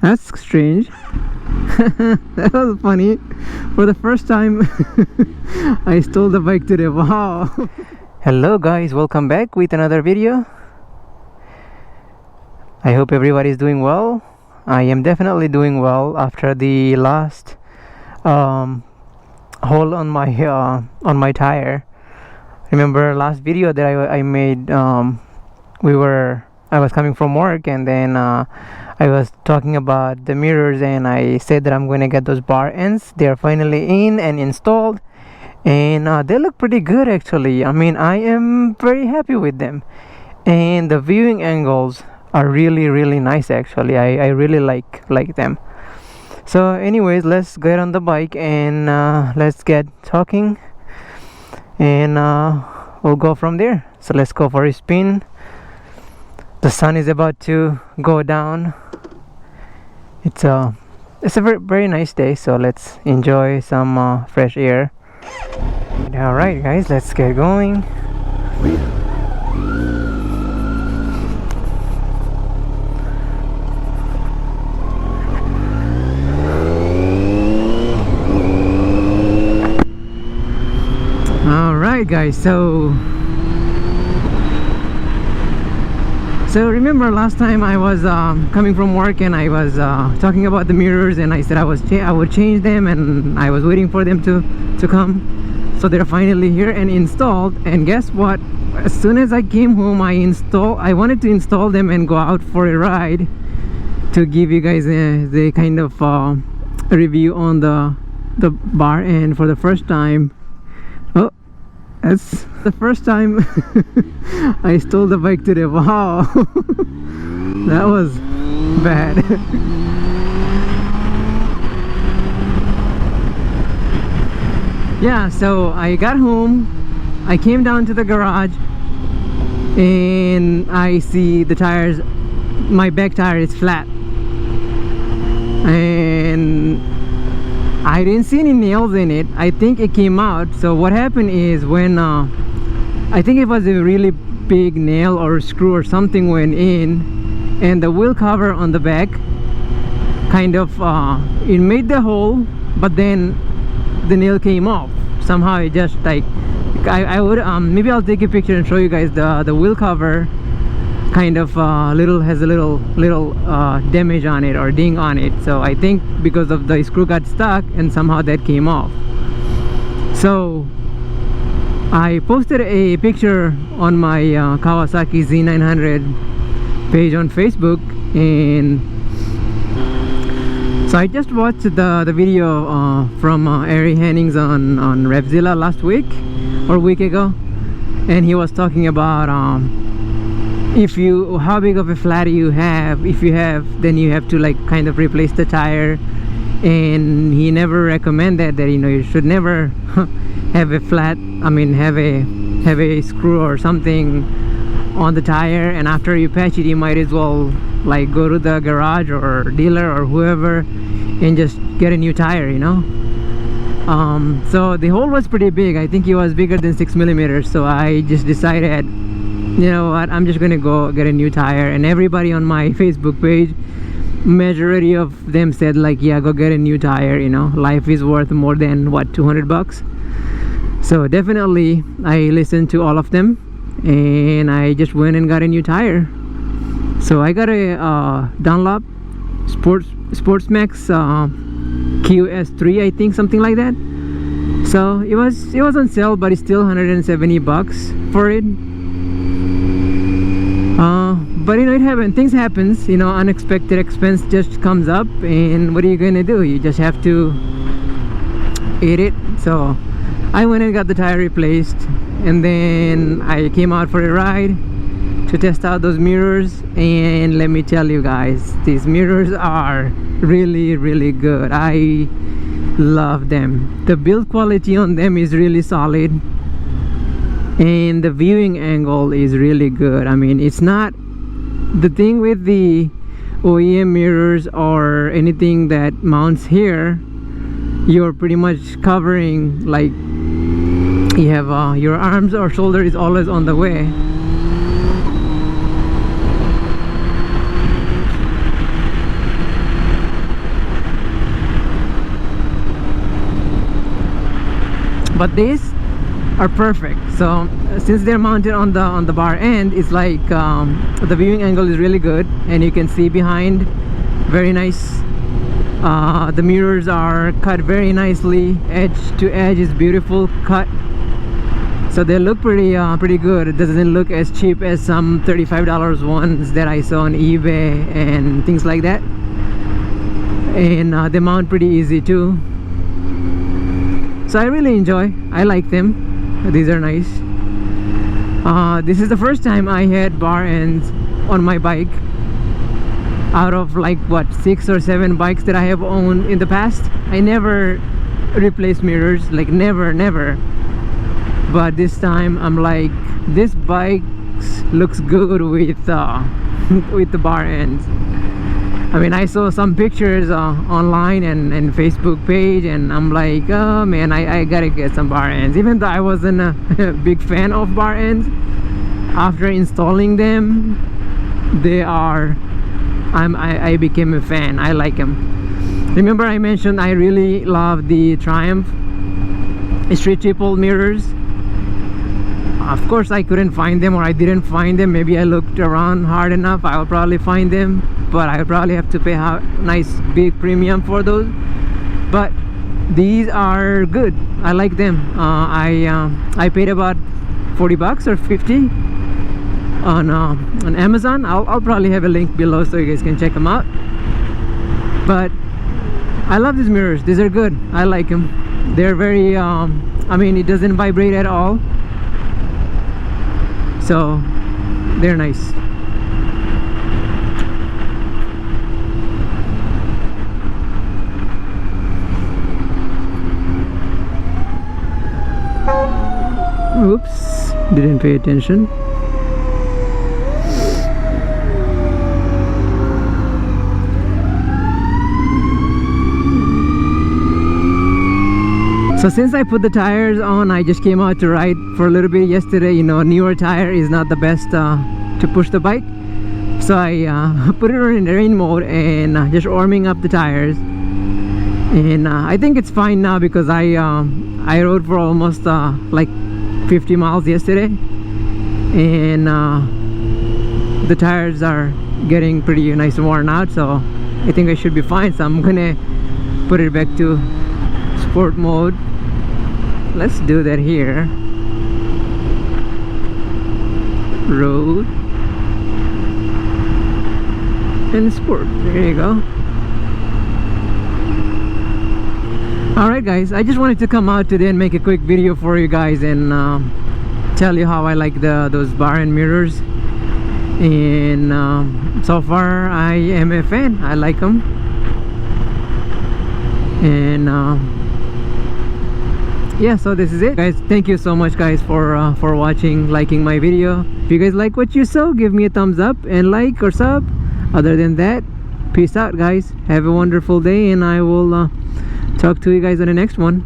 That's strange. That was funny. For the first time, I stole the bike today. Wow. Hello guys, welcome back with another video. I hope everybody is doing well. I am definitely doing well after the last hole on my tire. Remember last video that I made? I was coming from work, and then I was talking about the mirrors, and I said that I'm going to get those bar ends. They are finally in and installed, and they look pretty good actually. I mean, I am very happy with them, and the viewing angles are really nice actually. I really like them. So anyways, let's get on the bike and let's get talking, and we'll go from there. So let's go for a spin. The sun is about to go down. It's a very nice day, so let's enjoy some fresh air. Alright guys, let's get going. Alright guys, so remember last time I was coming from work, and I was talking about the mirrors, and I said I would change them, and I was waiting for them to come. So they're finally here and installed, and guess what? As soon as I came home, I wanted to install them and go out for a ride to give you guys the kind of review on the bar end for the first time. Oh, that's the first time I stole the bike today. Wow. That was bad. Yeah, so I got home, I came down to the garage, and I see the tires, my back tire is flat, and I didn't see any nails in it. I think it came out. So what happened is, when I think it was a really big nail or screw or something went in, and the wheel cover on the back kind of it made the hole, but then the nail came off somehow. It just like, I would maybe I'll take a picture and show you guys the wheel cover kind of has a little damage on it, or ding on it. So I think because of the screw got stuck, and somehow that came off. So I posted a picture on my Kawasaki Z900 page on Facebook, and so I just watched the video from Ari Hennings on Revzilla last week or a week ago, and he was talking about how big of a flat you have. If you have, then you have to like kind of replace the tire, and he never recommended that, you should never have a flat, have a screw or something on the tire, and after you patch it, you might as well like go to the garage or dealer or whoever and just get a new tire, so the hole was pretty big. I think it was bigger than 6 millimeters. So I just decided, you know what, I'm just gonna go get a new tire. And everybody on my Facebook page, majority of them said like, yeah, go get a new tire. Life is worth more than what, 200 bucks. So definitely I listened to all of them, and I just went and got a new tire. So I got a Dunlop Sportsmax QS3, I think, something like that. So it was on sale, but it's still 170 bucks for it. But it happens, things happens, unexpected expense just comes up, and what are you gonna do? You just have to eat it. So I went and got the tire replaced, and then I came out for a ride to test out those mirrors. And let me tell you guys, these mirrors are really good. I love them. The build quality on them is really solid, and the viewing angle is really good. It's not the thing with the OEM mirrors or anything that mounts here. You're pretty much covering, like, you have your arms or shoulder is always on the way. but these are perfect. So since they're mounted on the bar end, it's like the viewing angle is really good and you can see behind very nice. The mirrors are cut very nicely, edge to edge is beautiful cut, so they look pretty good. It doesn't look as cheap as some $35 ones that I saw on eBay and things like that. And they mount pretty easy too, so I really enjoy. I like them. These are nice. This is the first time I had bar ends on my bike out of like what, 6 or 7 bikes that I have owned in the past. I never replaced mirrors, like never. But this time I'm like, this bike looks good with with the bar ends. I mean, I saw some pictures online and Facebook page, and I'm like, oh man, I gotta get some bar ends. Even though I wasn't a big fan of bar ends, after installing them, they are, I became a fan. I like them. Remember I mentioned I really love the Triumph street triple mirrors. Of course I couldn't find them, or I didn't find them. Maybe I looked around hard enough, I'll probably find them, but I'll probably have to pay a nice big premium for those. But these are good. I like them. I paid about 40 bucks or 50 on Amazon. I'll probably have a link below so you guys can check them out. But I love these mirrors. These are good. I like them. They're very I mean, it doesn't vibrate at all, so they're nice. Oops, didn't pay attention. So since I put the tires on, I just came out to ride for a little bit yesterday. You know, newer tire is not the best to push the bike, so I put it on in rain mode and just warming up the tires. And I think it's fine now because I rode for almost like 50 miles yesterday, and the tires are getting pretty nice and worn out, so I think I should be fine. So I'm gonna put it back to sport mode. Let's do that here. Road and sport. There you go. Alright guys, I just wanted to come out today and make a quick video for you guys and tell you how I like those bar end mirrors. And so far I am a fan. I like them. And yeah, so this is it guys. Thank you so much guys for watching, liking my video. If you guys like what you saw, give me a thumbs up and like or sub. Other than that, peace out guys. Have a wonderful day, and I will talk to you guys on the next one.